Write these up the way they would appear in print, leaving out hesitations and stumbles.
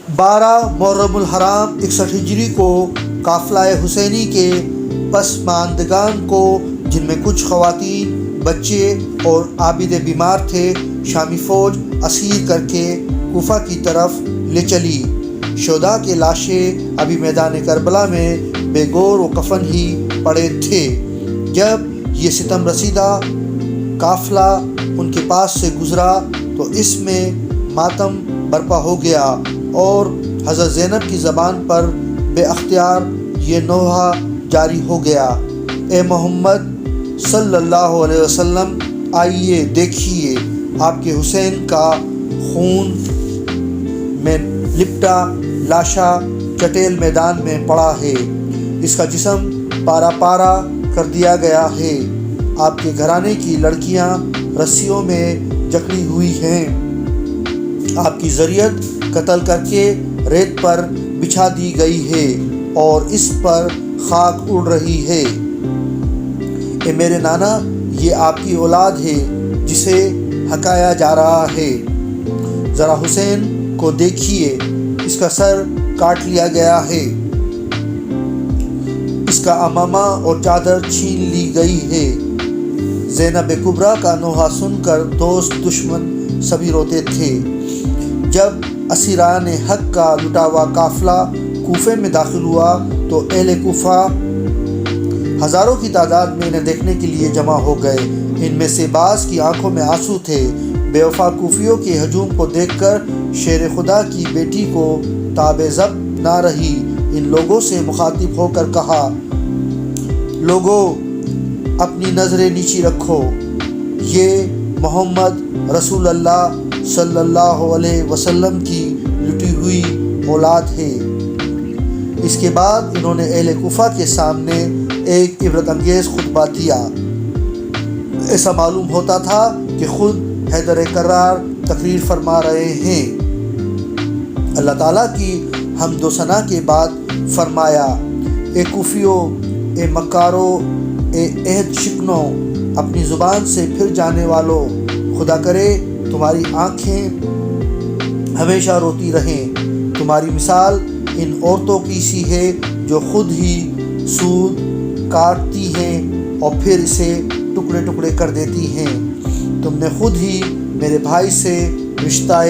12 محرم الحرام 61 ہجری کو قافلہ حسینی کے پسماندگان کو، جن میں کچھ خواتین، بچے اور عابد بیمار تھے، شامی فوج اسیر کر کے کوفہ کی طرف لے چلی۔ شہداء کے لاشیں ابھی میدان کربلا میں بے گور و کفن ہی پڑے تھے۔ جب یہ ستم رسیدہ قافلہ ان کے پاس سے گزرا تو اس میں ماتم برپا ہو گیا اور حضرت زینب کی زبان پر بے اختیار یہ نوحہ جاری ہو گیا: اے محمد صلی اللہ علیہ وسلم، آئیے دیکھیے، آپ کے حسین کا خون میں لپٹا لاشا چٹیل میدان میں پڑا ہے، اس کا جسم پارا پارا کر دیا گیا ہے، آپ کے گھرانے کی لڑکیاں رسیوں میں جکڑی ہوئی ہیں، آپ کی ذریت قتل کر کے ریت پر بچھا دی گئی ہے اور اس پر خاک اڑ رہی ہے۔ اے میرے نانا، یہ آپ کی اولاد ہے جسے ہکایا جا رہا ہے، ذرا حسین کو دیکھیے، اس کا سر کاٹ لیا گیا ہے، اس کا عمامہ اور چادر چھین لی گئی ہے۔ زینب کبریٰ کا نوحہ سن کر دوست دشمن سبھی روتے تھے۔ جب اسیران حق کا لٹا ہوا قافلہ کوفے میں داخل ہوا تو اہل کوفہ ہزاروں کی تعداد میں انہیں دیکھنے کے لیے جمع ہو گئے۔ ان میں سے بعض کی آنکھوں میں آنسو تھے۔ بے وفا کوفیوں کے ہجوم کو دیکھ کر شیر خدا کی بیٹی کو تاب ضبط نہ رہی، ان لوگوں سے مخاطب ہو کر کہا: لوگو، اپنی نظریں نیچی رکھو، یہ محمد رسول اللہ صلی اللہ علیہ وسلم کی لٹی ہوئی اولاد ہے۔ اس کے بعد انہوں نے اہل کوفہ کے سامنے ایک عبرت انگیز خطبہ دیا۔ ایسا معلوم ہوتا تھا کہ خود حیدر کرار تقریر فرما رہے ہیں۔ اللہ تعالیٰ کی حمد و ثنا کے بعد فرمایا: اے کوفیو، اے مکارو، اے عہد شکنو، اپنی زبان سے پھر جانے والو، خدا کرے تمہاری آنکھیں ہمیشہ روتی رہیں۔ تمہاری مثال ان عورتوں کی سی ہے جو خود ہی سود کاٹتی ہیں اور پھر اسے ٹکڑے ٹکڑے کر دیتی ہیں۔ تم نے خود ہی میرے بھائی سے رشتہ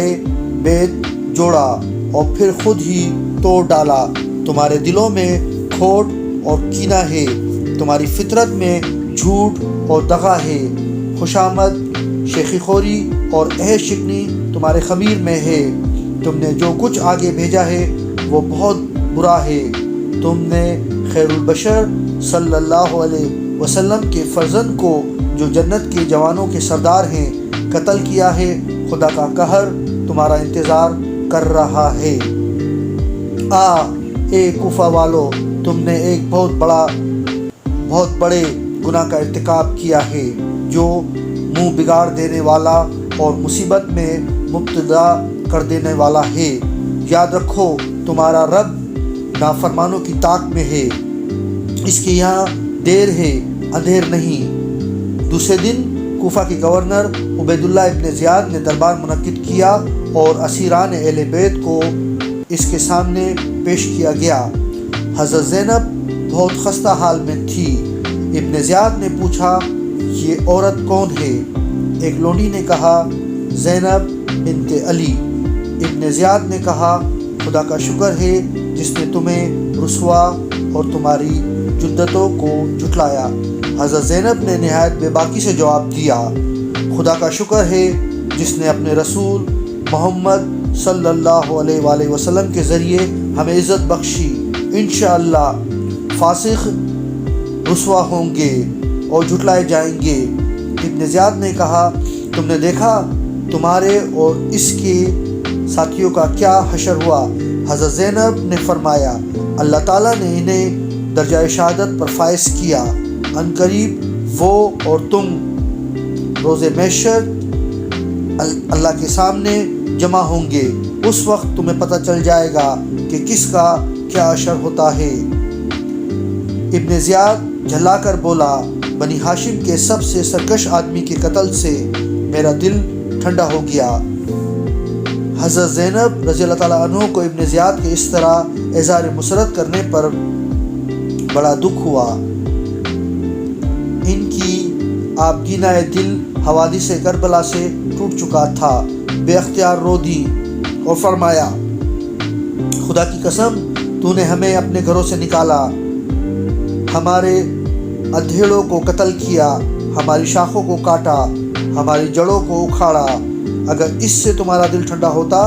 بیت جوڑا اور پھر خود ہی توڑ ڈالا۔ تمہارے دلوں میں کھوٹ اور کینہ ہے، تمہاری فطرت میں جھوٹ اور دغا ہے۔ خوشامد، شیخی خوری اور عہد شکنی تمہارے خمیر میں ہے۔ تم نے جو کچھ آگے بھیجا ہے وہ بہت برا ہے۔ تم نے خیر البشر صلی اللہ علیہ وسلم کے فرزند کو، جو جنت کے جوانوں کے سردار ہیں، قتل کیا ہے۔ خدا کا قہر تمہارا انتظار کر رہا ہے۔ اے کوفہ والو، تم نے ایک بہت بڑے گناہ کا ارتکاب کیا ہے، جو منہ بگاڑ دینے والا اور مصیبت میں مبتلا کر دینے والا ہے۔ یاد رکھو، تمہارا رب نافرمانوں کی طاق میں ہے، اس کے یہاں دیر ہے، اندھیر نہیں۔ دوسرے دن کوفہ کے گورنر عبید اللہ ابن زیاد نے دربار منعقد کیا اور اسیران اہل بیت کو اس کے سامنے پیش کیا گیا۔ حضرت زینب بہت خستہ حال میں تھی۔ ابن زیاد نے پوچھا: یہ عورت کون ہے؟ ایک لونڈی نے کہا: زینب بنت علی۔ ابن زیاد نے کہا: خدا کا شکر ہے جس نے تمہیں رسوا اور تمہاری جدتوں کو جھٹلایا۔ حضرت زینب نے نہایت بے باکی سے جواب دیا: خدا کا شکر ہے جس نے اپنے رسول محمد صلی اللہ علیہ وآلہ وسلم کے ذریعے ہمیں عزت بخشی۔ انشاءاللہ فاسق رسوا ہوں گے اور جھٹلائے جائیں گے۔ ابن زیاد نے کہا: تم نے دیکھا تمہارے اور اس کے ساتھیوں کا کیا حشر ہوا؟ حضرت زینب نے فرمایا: اللہ تعالیٰ نے انہیں درجہ شہادت پر فائز کیا۔ عنقریب وہ اور تم روز محشر اللہ کے سامنے جمع ہوں گے۔ اس وقت تمہیں پتہ چل جائے گا کہ کس کا کیا حشر ہوتا ہے۔ ابن زیاد جھلا کر بولا: بنی ہاشم کے سب سے سرکش آدمی کے قتل سے میرا دل ٹھنڈا ہو گیا۔ حضرت زینب رضی اللہ تعالیٰ عنہ کو ابن زیاد کے اس طرح اظہار مسرت کرنے پر بڑا دکھ ہوا۔ ان کی آبگینہ دل حوادث کربلا سے ٹوٹ چکا تھا، بے اختیار رو دی اور فرمایا، خدا کی قسم، تو نے ہمیں اپنے گھروں سے نکالا، ہمارے ادھیڑوں کو قتل کیا، ہماری شاخوں کو کاٹا، ہماری جڑوں کو اکھاڑا، اگر اس سے تمہارا دل ٹھنڈا ہوتا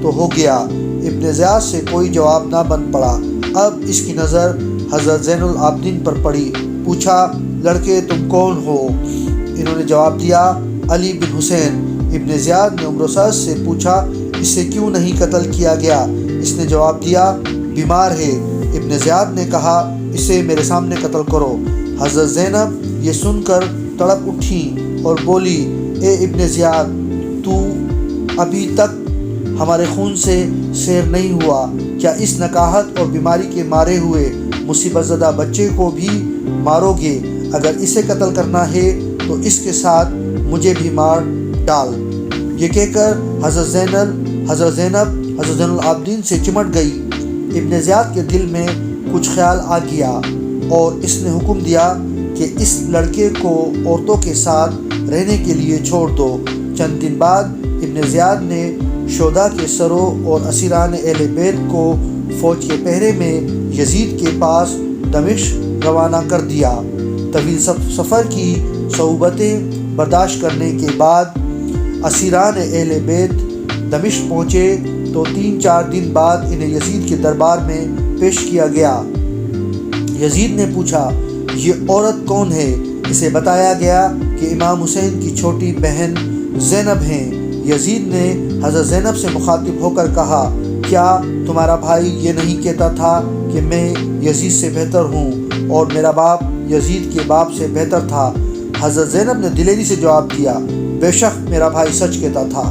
تو ہو گیا۔ ابن زیاد سے کوئی جواب نہ بن پڑا۔ اب اس کی نظر حضرت زین العابدین پر پڑی۔ پوچھا، لڑکے تم کون ہو؟ انہوں نے جواب دیا، علی بن حسین۔ ابن زیاد نے عمر سعد سے پوچھا، اسے کیوں نہیں قتل کیا گیا؟ اس نے جواب دیا، بیمار ہے۔ ابن زیاد نے کہا، اسے میرے سامنے قتل کرو۔ حضرت زینب یہ سن کر تڑپ اٹھیں اور بولی، اے ابن زیاد، تو ابھی تک ہمارے خون سے سیر نہیں ہوا، کیا اس نکاحت اور بیماری کے مارے ہوئے مصیبت زدہ بچے کو بھی مارو گے؟ اگر اسے قتل کرنا ہے تو اس کے ساتھ مجھے بھی مار ڈال۔ یہ کہہ کر حضرت زینب حضرت زین العابدین سے چمٹ گئی۔ ابن زیاد کے دل میں کچھ خیال آ گیا اور اس نے حکم دیا کہ اس لڑکے کو عورتوں کے ساتھ رہنے کے لیے چھوڑ دو۔ چند دن بعد ابن زیاد نے شہداء کے سروں اور اسیران اہل بیت کو فوج کے پہرے میں یزید کے پاس دمشق روانہ کر دیا۔ طویل سفر کی صعوبتیں برداشت کرنے کے بعد اسیران اہل بیت دمشق پہنچے تو 3-4 دن بعد انہیں یزید کے دربار میں پیش کیا گیا۔ یزید نے پوچھا، یہ عورت کون ہے؟ اسے بتایا گیا کہ امام حسین کی چھوٹی بہن زینب ہیں۔ یزید نے حضرت زینب سے مخاطب ہو کر کہا، کیا تمہارا بھائی یہ نہیں کہتا تھا کہ میں یزید سے بہتر ہوں اور میرا باپ یزید کے باپ سے بہتر تھا؟ حضرت زینب نے دلیری سے جواب دیا، بے شک میرا بھائی سچ کہتا تھا۔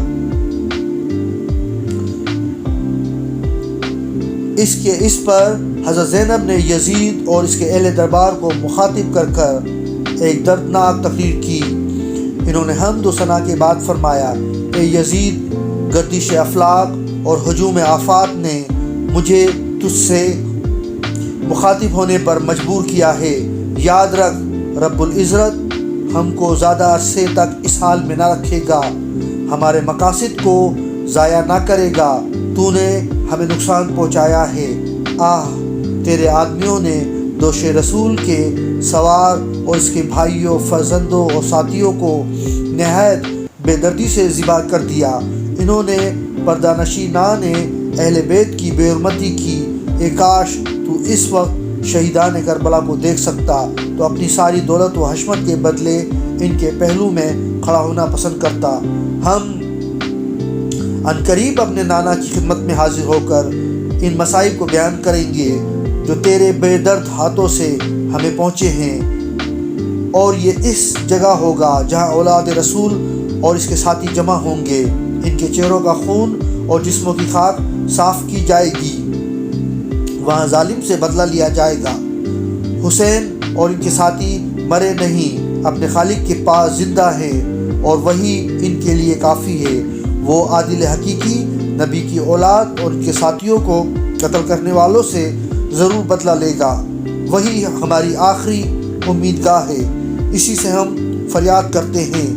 اس پر حضرت زینب نے یزید اور اس کے اہل دربار کو مخاطب کر ایک دردناک تقریر کی۔ انہوں نے حمد و ثنا کے بعد فرمایا، اے یزید، گردش افلاک اور ہجوم آفات نے مجھے تجھ سے مخاطب ہونے پر مجبور کیا ہے۔ یاد رکھ، رب العزت ہم کو زیادہ عرصے تک اس حال میں نہ رکھے گا، ہمارے مقاصد کو ضائع نہ کرے گا۔ تو نے ہمیں نقصان پہنچایا ہے۔ آہ، تیرے آدمیوں نے دوش رسول کے سوار اور اس کے بھائیوں، فرزندوں اور ساتھیوں کو نہایت بے دردی سے ذبح کر دیا۔ انہوں نے پردہ نشینان اہل بیت کی بے حرمتی کی۔ اے کاش تو اس وقت شہیدان کربلا کو دیکھ سکتا تو اپنی ساری دولت و حشمت کے بدلے ان کے پہلو میں کھڑا ہونا پسند کرتا۔ ہم عنقریب اپنے نانا کی خدمت میں حاضر ہو کر ان مصائب کو بیان کریں گے جو تیرے بے درد ہاتھوں سے ہمیں پہنچے ہیں، اور یہ اس جگہ ہوگا جہاں اولاد رسول اور اس کے ساتھی جمع ہوں گے۔ ان کے چہروں کا خون اور جسموں کی خاک صاف کی جائے گی، وہاں ظالم سے بدلہ لیا جائے گا۔ حسین اور ان کے ساتھی مرے نہیں، اپنے خالق کے پاس زندہ ہیں اور وہی ان کے لیے کافی ہے۔ وہ عادل حقیقی نبی کی اولاد اور ان کے ساتھیوں کو قتل کرنے والوں سے ضرور بدلہ لے گا۔ وہی ہماری آخری امیدگاہ ہے، اسی سے ہم فریاد کرتے ہیں۔